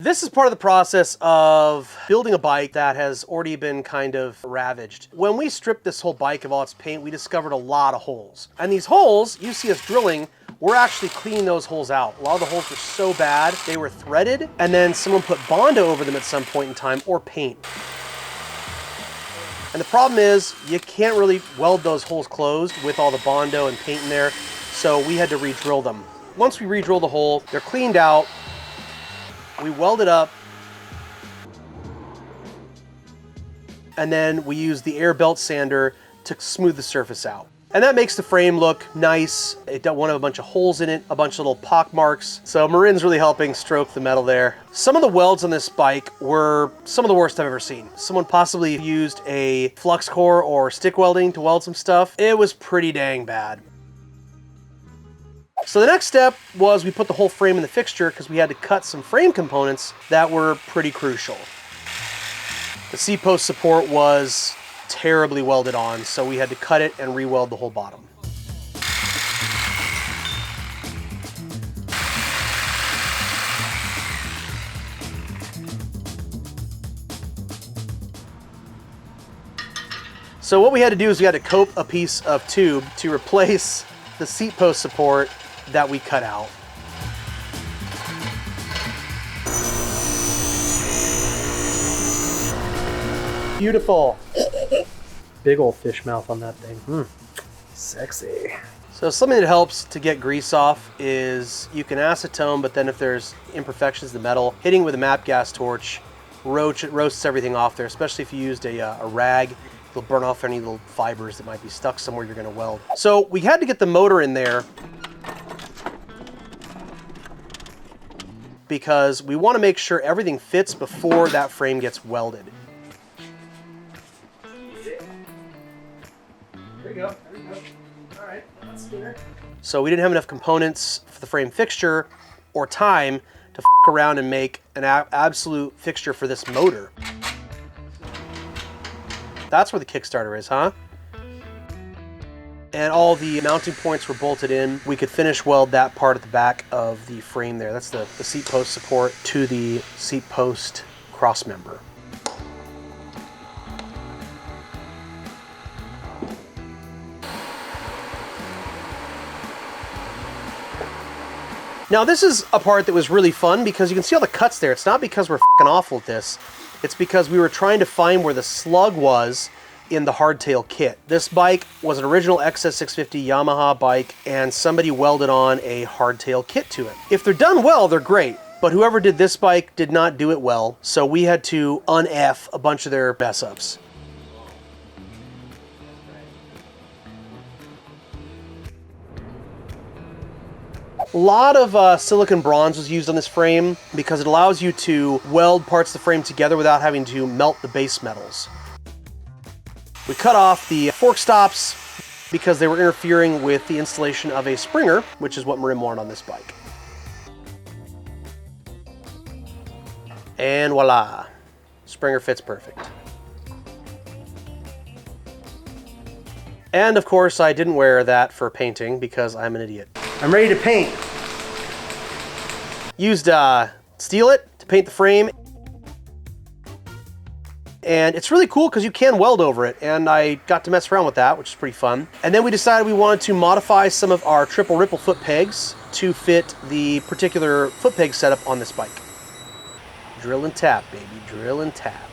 This is part of the process of building a bike that has already been kind of ravaged. When we stripped this whole bike of all its paint, we discovered a lot of holes. And these holes, you see us drilling, we're actually cleaning those holes out. A lot of the holes were so bad, they were threaded, and then someone put Bondo over them at some point in time, or paint. And the problem is, you can't really weld those holes closed with all the Bondo and paint in there, so we had to re-drill them. Once we re-drill the hole, they're cleaned out, we weld it up, and then we use the air belt sander to smooth the surface out. And that makes the frame look nice. It don't want to have a bunch of holes in it, a bunch of little pock marks. So Marin's really helping stroke the metal there. Some of the welds on this bike were some of the worst I've ever seen. Someone possibly used a flux core or stick welding to weld some stuff. It was pretty dang bad. So the next step was we put the whole frame in the fixture because we had to cut some frame components that were pretty crucial. The seat post support was terribly welded on, so we had to cut it and re-weld the whole bottom. So what we had to do is we had to cope a piece of tube to replace the seat post support that we cut out. Beautiful. Big old fish mouth on that thing. Sexy. So something that helps to get grease off is you can acetone, but then if there's imperfections in the metal, hitting with a MAPP gas torch roasts everything off there, especially if you used a rag. It'll burn off any little fibers that might be stuck somewhere you're gonna weld. So we had to get the motor in there because we want to make sure everything fits before that frame gets welded. There we go, there we go. All right, that's good. So we didn't have enough components for the frame fixture or time to f around and make an absolute fixture for this motor. That's where the Kickstarter is, huh? And all the mounting points were bolted in. We could finish weld that part at the back of the frame there. That's the seat post support to the seat post cross member. Now this is a part that was really fun because you can see all the cuts there. It's not because we're f***ing awful at this. It's because we were trying to find where the slug was in the hardtail kit. This bike was an original XS650 Yamaha bike, and somebody welded on a hardtail kit to it. If they're done well, they're great, but whoever did this bike did not do it well, so we had to un-F a bunch of their mess-ups. A lot of silicon bronze was used on this frame because it allows you to weld parts of the frame together without having to melt the base metals. We cut off the fork stops because they were interfering with the installation of a springer, which is what Marin wanted on this bike. And voila, springer fits perfect. And of course, I didn't wear that for painting because I'm an idiot. I'm ready to paint. Used Steelit to paint the frame. And it's really cool because you can weld over it, and I got to mess around with that, which is pretty fun. And then we decided we wanted to modify some of our triple ripple foot pegs to fit the particular foot peg setup on this bike. Drill and tap, baby, drill and tap.